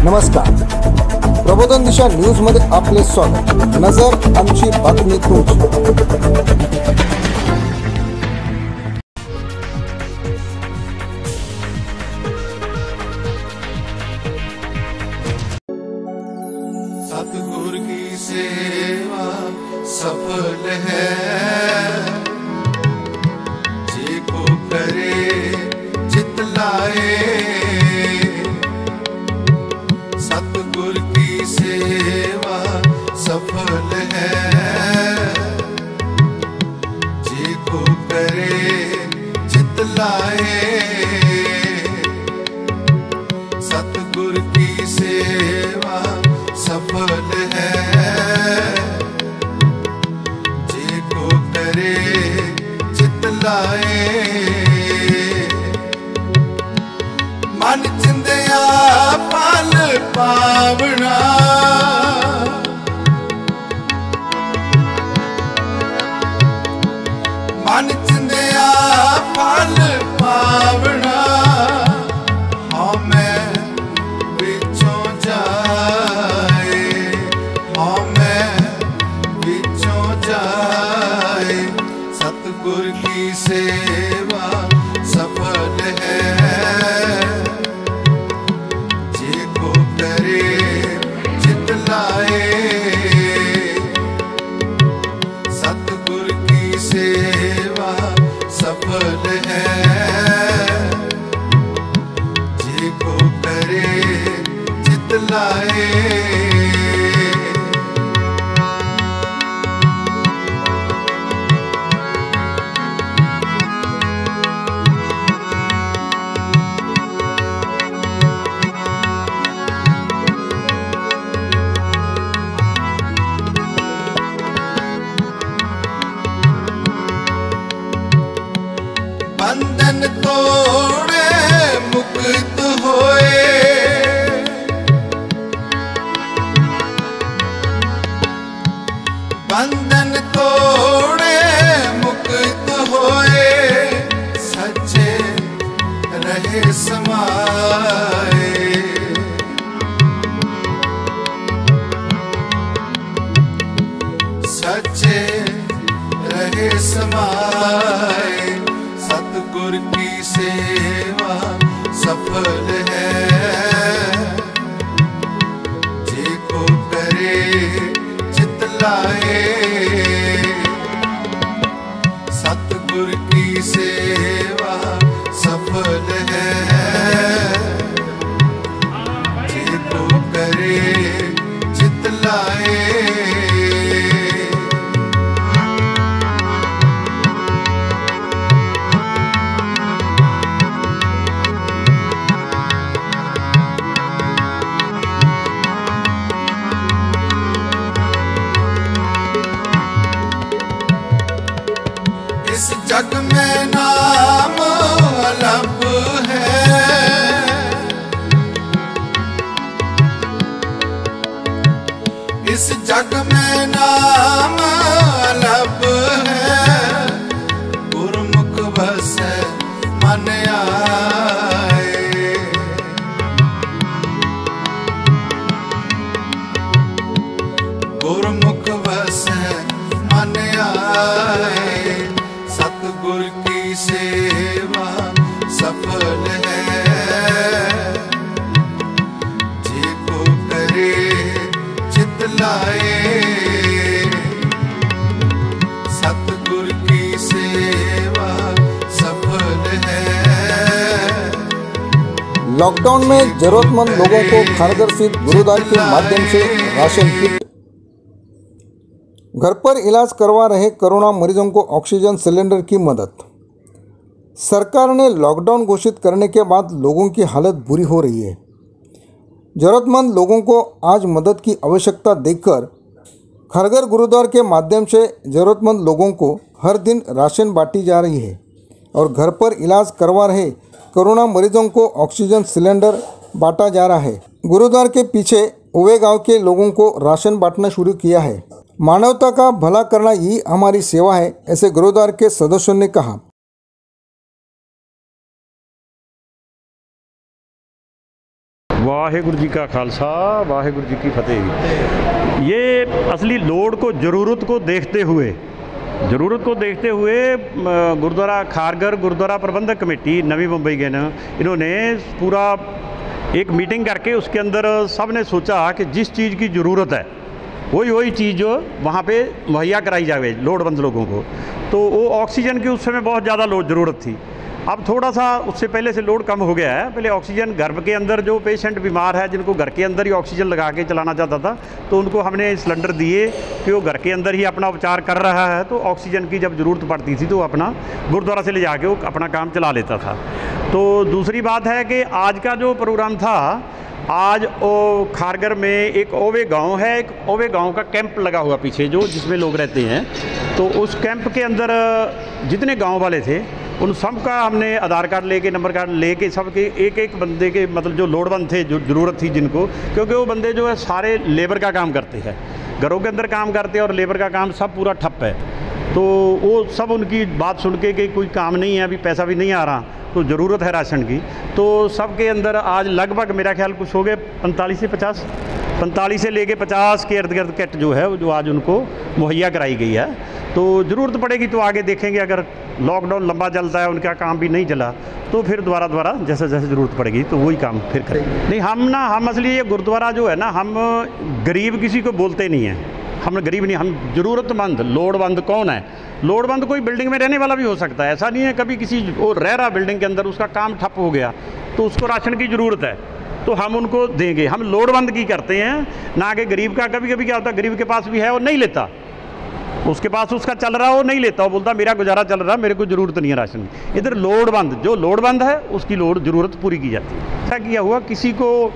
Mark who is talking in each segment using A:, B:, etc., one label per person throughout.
A: नमस्कार, प्रबोधन दिशा न्यूज मध्ये आपले स्वागत। नजर आमची बातमी तुमची।
B: सतगुरु की सेवा सफल है, जे को करे चित लाए। सतगुरु की सेवा सफल है, जे को करे चित लाए। सतगुरु की सेवा सफल है, जे को करे चित लाए। मन चिंदया फल पावना, मन चिंदया फल पावना। हाँ मैं विचों जाए, हाँ मैं विचों जाए। सतगुरु की सेवा सफल है, जे को करे चित लाए। सतगुरु की सेवा सफल है, जे को करे चित लाए। बंधन तोड़े मुक्त होए, बंधन तोड़े मुक्त होए। सच्चे रहे समाए, सच्चे रहे समाए। सतगुरु की सेवा सफल है, जे को करे चित लाए। सतगुरु की सेवा सफल है, जे को करे चित लाए। इस जग में नाम अलग है, इस जग में नाम अलग है। गुरमुख बस मन आए, गुरमुख बस मन आए। सतगुरु की सेवा सफल है, जे को करे चित लाए। सतगुरु की सेवा सफल है।
A: लॉकडाउन में जरूरतमंद लोगों को खारगर स्थित गुरुद्वार के माध्यम से राशन किट, घर पर इलाज करवा रहे कोरोना मरीजों को ऑक्सीजन सिलेंडर की मदद। सरकार ने लॉकडाउन घोषित करने के बाद लोगों की हालत बुरी हो रही है। जरूरतमंद लोगों को आज मदद की आवश्यकता देखकर खारगर गुरुद्वार के माध्यम से जरूरतमंद लोगों को हर दिन राशन बांटी जा रही है और घर पर इलाज करवा रहे कोरोना मरीजों को ऑक्सीजन सिलेंडर बांटा जा रहा है। गुरुद्वार के पीछे उवे गांव के लोगों को राशन बांटना शुरू किया है। मानवता का भला करना ही हमारी सेवा है, ऐसे गुरुद्वार के सदस्यों ने कहा।
C: वाहिगुरु जी का खालसा वाहिगुरु जी की फतेह। ये असली लोड को ज़रूरत को देखते हुए गुरुद्वारा खारगर गुरुद्वारा प्रबंधक कमेटी नवी मुंबई के न इन्होंने पूरा एक मीटिंग करके उसके अंदर सब ने सोचा कि जिस चीज़ की ज़रूरत है वही चीज़ जो वहाँ पे मुहैया कराई जाए लोडबंद लोगों को। तो वो ऑक्सीजन की उस समय बहुत ज़्यादा लोड ज़रूरत थी। अब थोड़ा सा उससे पहले से लोड कम हो गया है। पहले ऑक्सीजन घर के अंदर जो पेशेंट बीमार है जिनको घर के अंदर ही ऑक्सीजन लगा के चलाना चाहता था तो उनको हमने सिलेंडर दिए कि वो घर के अंदर ही अपना उपचार कर रहा है, तो ऑक्सीजन की जब ज़रूरत पड़ती थी तो अपना गुरुद्वारा से ले जाके वो अपना काम चला लेता था। तो दूसरी बात है कि आज का जो प्रोग्राम था, आज वो खारगर में एक ओवे गांव है, एक ओवे गांव का कैंप लगा हुआ पीछे जो जिसमें लोग रहते हैं। तो उस कैंप के अंदर जितने गांव वाले थे उन सब का हमने आधार कार्ड लेके नंबर कार्ड लेके सबके एक बंदे के मतलब जो लोडबंद थे, जो ज़रूरत थी जिनको, क्योंकि वो बंदे जो है सारे लेबर का काम करते हैं, घरों के अंदर काम करते हैं और लेबर का काम सब पूरा ठप है। तो वो सब उनकी बात सुन के कि कोई काम नहीं है, अभी पैसा भी नहीं आ रहा, तो ज़रूरत है राशन की। तो सबके अंदर आज लगभग मेरा ख्याल कुछ हो गए 45 से लेके 50 के इर्द गिर्द किट जो है जो आज उनको मुहैया कराई गई है। तो ज़रूरत पड़ेगी तो आगे देखेंगे, अगर लॉकडाउन लंबा चलता है, उनका काम भी नहीं चला तो फिर दोबारा जैसे ज़रूरत पड़ेगी तो वही काम फिर करेंगे। नहीं, हम असली ये गुरुद्वारा जो है ना, हम गरीब किसी को बोलते नहीं हैं, हम गरीब नहीं, हम ज़रूरतमंद। लोडबंद कौन है? लोडबंद कोई बिल्डिंग में रहने वाला भी हो सकता है, ऐसा नहीं है कभी किसी वो रह रहा बिल्डिंग के अंदर उसका काम ठप हो गया तो उसको राशन की ज़रूरत है तो हम उनको देंगे। हम लोडबंद की करते हैं, ना कि गरीब का। कभी कभी क्या होता है, गरीब के पास भी है और नहीं लेता, उसके पास उसका चल रहा हो नहीं लेता, वो बोलता मेरा गुजारा चल रहा, मेरे को ज़रूरत नहीं है राशन की। इधर लोडबंद, जो लोडबंद है उसकी ज़रूरत पूरी की जाती है। ऐसा किया हुआ, किसी को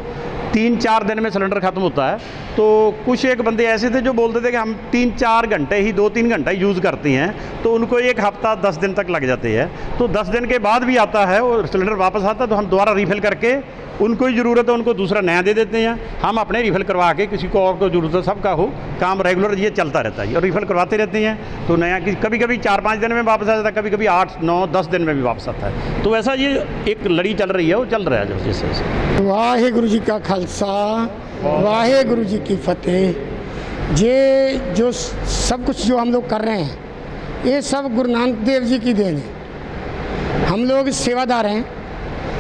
C: 3-4 दिन में सिलेंडर ख़त्म होता है तो कुछ एक बंदे ऐसे थे जो बोलते थे कि हम 3-4 घंटे ही 2-3 घंटा यूज़ करते हैं, तो उनको 1 हफ्ता 10 दिन तक लग जाते हैं। तो 10 दिन के बाद भी आता है और सिलेंडर वापस आता है तो हम दोबारा रिफ़िल करके, उनको ही ज़रूरत है उनको दूसरा नया दे देते हैं। हम अपने रिफ़िल करवा के, किसी को और को ज़रूरत है, सबका हो काम रेगुलर ये चलता रहता है और रिफ़िल करवाते रहते हैं। तो नया कभी कभी 4-5 दिन में वापस आ जाता है, कभी कभी 8-9-10 दिन में भी वापस आता है। तो ऐसा ये एक लड़ी चल रही है, वो चल रहा है जैसे।
D: वाहिगुरु जी का खालसा वाहिगुरु जी की फतेह। ये जो सब कुछ जो हम लोग कर रहे हैं ये सब गुरु नानक देव जी की देन है। हम लोग सेवादार हैं,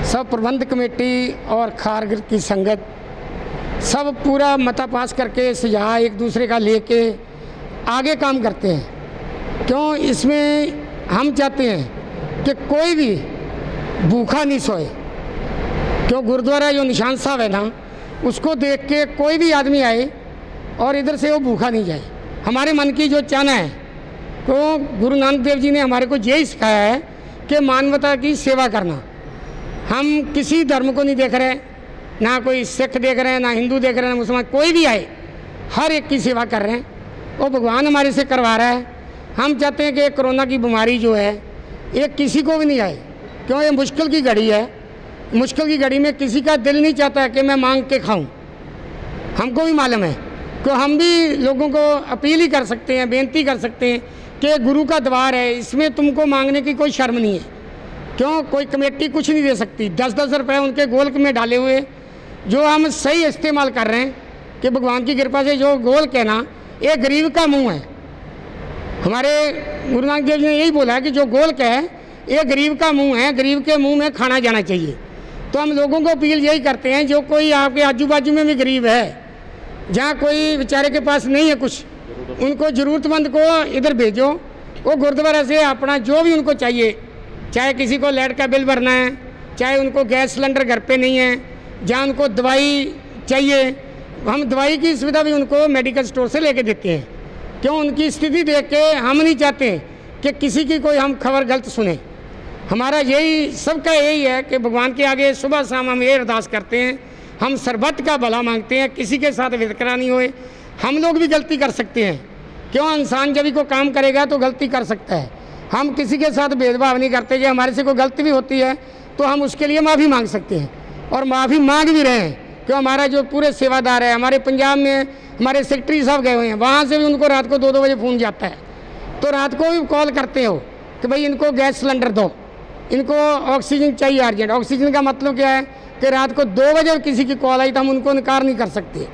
D: सब प्रबंध कमेटी और खारगर की संगत सब पूरा मता पास करके सुझाव एक दूसरे का लेके आगे काम करते हैं। क्यों? इसमें हम चाहते हैं कि कोई भी भूखा नहीं सोए। क्यों? गुरुद्वारा जो निशान साहब है ना, उसको देख के कोई भी आदमी आए और इधर से वो भूखा नहीं जाए। हमारे मन की जो चाहना है, तो गुरु नानक देव जी ने हमारे को यही सिखाया है कि मानवता की सेवा करना। हम किसी धर्म को नहीं देख रहे, ना कोई सिख देख रहे हैं, ना हिंदू देख रहे हैं, ना मुसलमान, कोई भी आए हर एक की सेवा कर रहे हैं। वो भगवान हमारे से करवा रहा है। हम चाहते हैं कि कोरोना की बीमारी जो है ये किसी को भी नहीं आए। क्यों? ये मुश्किल की घड़ी है। मुश्किल की घड़ी में किसी का दिल नहीं चाहता है कि मैं मांग के खाऊं। हमको भी मालूम है कि हम भी लोगों को अपील ही कर सकते हैं, बेनती कर सकते हैं कि गुरु का द्वार है, इसमें तुमको मांगने की कोई शर्म नहीं है। क्यों? कोई कमेटी कुछ नहीं दे सकती। 10-10 रुपये उनके गोल्क में डाले हुए जो हम सही इस्तेमाल कर रहे हैं कि भगवान की कृपा से जो गोल्क है ना, ये गरीब का मुँह है। हमारे गुरु नानक देव जी ने यही बोला है कि जो गोल्क है ये गरीब का मुँह है, गरीब के मुँह में खाना जाना चाहिए। तो हम लोगों को अपील यही करते हैं, जो कोई आपके आजू बाजू में भी गरीब है, जहाँ कोई बेचारे के पास नहीं है कुछ, उनको ज़रूरतमंद को इधर भेजो। वो गुरुद्वारा से अपना जो भी उनको चाहिए, चाहे किसी को लाइट का बिल भरना है, चाहे उनको गैस सिलेंडर घर पे नहीं है, जहाँ उनको दवाई चाहिए, हम दवाई की सुविधा भी उनको मेडिकल स्टोर से लेके देते हैं। क्यों? उनकी स्थिति देख के हम नहीं चाहते कि किसी की कोई हम खबर गलत सुने। हमारा यही सबका यही है कि भगवान के आगे सुबह शाम हम ये अरदास करते हैं, हम सरबत का भला मांगते हैं, किसी के साथ वितकरा नहीं होए। हम लोग भी गलती कर सकते हैं। क्यों? इंसान जब भी कोई काम करेगा तो गलती कर सकता है। हम किसी के साथ भेदभाव नहीं करते। कि हमारे से कोई गलती भी होती है तो हम उसके लिए माफ़ी मांग सकते हैं और माफ़ी मांग भी रहे हैं। क्यों? हमारा जो पूरे सेवादार है, हमारे पंजाब में हमारे सेक्रेटरी साहब गए हुए हैं, वहाँ से भी उनको रात को 2-2 बजे फ़ोन जाता है, तो रात को भी कॉल करते हो कि भाई इनको गैस सिलेंडर दो, इनको ऑक्सीजन चाहिए अर्जेंट। ऑक्सीजन का मतलब क्या है? कि रात को 2 बजे किसी की कॉल आई तो हम उनको इनकार नहीं कर सकते,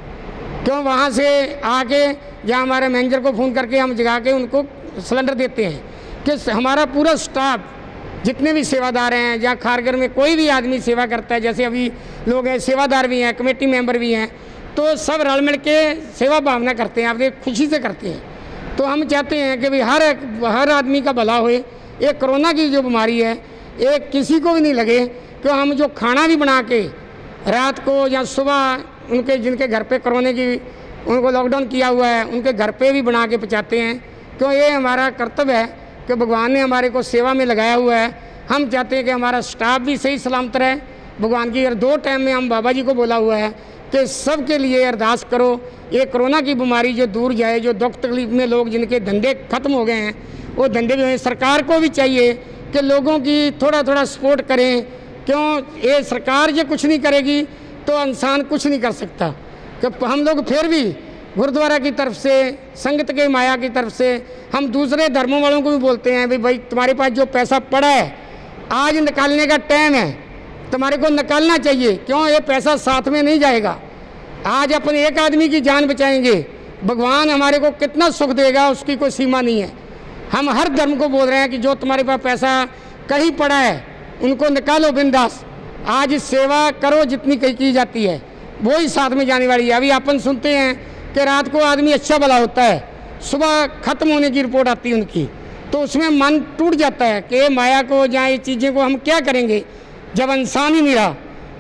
D: क्यों वहाँ से आके या हमारे मैनेजर को फ़ोन करके हम जगा के उनको सिलेंडर देते हैं कि हमारा पूरा स्टाफ जितने भी सेवादार हैं या खारगर में कोई भी आदमी सेवा करता है, जैसे अभी लोग हैं सेवादार भी हैं, कमेटी मेंबर भी हैं, तो सब रल मिल के सेवा भावना करते हैं, आपके खुशी से करते हैं। तो हम चाहते हैं कि भाई हर आदमी का भला होए। ये कोरोना की जो बीमारी है ये किसी को भी नहीं लगे, कि हम जो खाना भी बना के रात को या सुबह उनके जिनके घर पे कोरोना की उनको लॉकडाउन किया हुआ है उनके घर पे भी बना के पहुँचाते हैं, क्यों ये हमारा कर्तव्य है कि भगवान ने हमारे को सेवा में लगाया हुआ है। हम चाहते हैं कि हमारा स्टाफ भी सही सलामत रहे। भगवान की 2 टाइम में हम बाबा जी को बोला हुआ है कि सबके लिए अरदास करो, ये कोरोना की बीमारी जो दूर जाए, जो दुख तकलीफ में लोग जिनके धंधे ख़त्म हो गए हैं वो धंधे भी हुए। सरकार को भी चाहिए कि लोगों की थोड़ा थोड़ा सपोर्ट करें, क्यों ये सरकार ये कुछ नहीं करेगी तो इंसान कुछ नहीं कर सकता। कि हम लोग फिर भी गुरुद्वारा की तरफ से, संगत के माया की तरफ से हम दूसरे धर्मों वालों को भी बोलते हैं भाई तुम्हारे पास जो पैसा पड़ा है आज निकालने का टाइम है, तुम्हारे को निकालना चाहिए, क्यों ये पैसा साथ में नहीं जाएगा। आज अपने एक आदमी की जान बचाएंगे, भगवान हमारे को कितना सुख देगा उसकी कोई सीमा नहीं है। हम हर धर्म को बोल रहे हैं कि जो तुम्हारे पास पैसा कहीं पड़ा है उनको निकालो बिंदास, आज सेवा करो जितनी कहीं की जाती है वो ही साथ में जाने वाली है। अभी अपन सुनते हैं कि रात को आदमी अच्छा भला होता है, सुबह ख़त्म होने की रिपोर्ट आती है उनकी, तो उसमें मन टूट जाता है कि माया को या ये चीज़ें को हम क्या करेंगे जब इंसान ही नहीं रहा।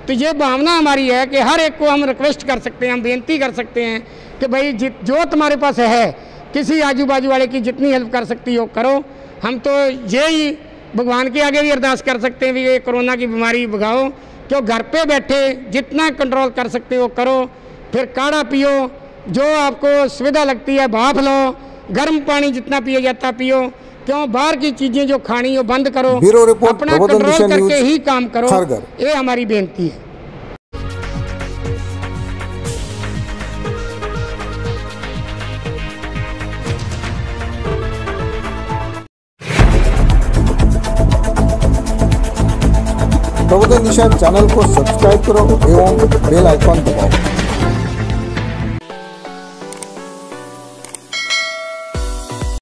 D: तो ये भावना हमारी है कि हर एक को हम रिक्वेस्ट कर सकते हैं, हम बेनती कर सकते हैं कि भाई जो तुम्हारे पास है किसी आजू बाजू वाले की जितनी हेल्प कर सकती हो करो। हम तो यही भगवान के आगे भी अरदास कर सकते हैं भी ये कोरोना की बीमारी भगाओ, क्यों घर पे बैठे जितना कंट्रोल कर सकते हो करो, फिर काढ़ा पियो, जो आपको सुविधा लगती है भाप लो, गर्म पानी जितना पिया जाता पियो, क्यों बाहर की चीजें जो खानी हो बंद करो, अपना कंट्रोल करके ही काम करो, ये हमारी बेनती है।
A: प्रबोधन दिशा चैनल को सब्सक्राइब करो एवं बेल आइकॉन दबाओ।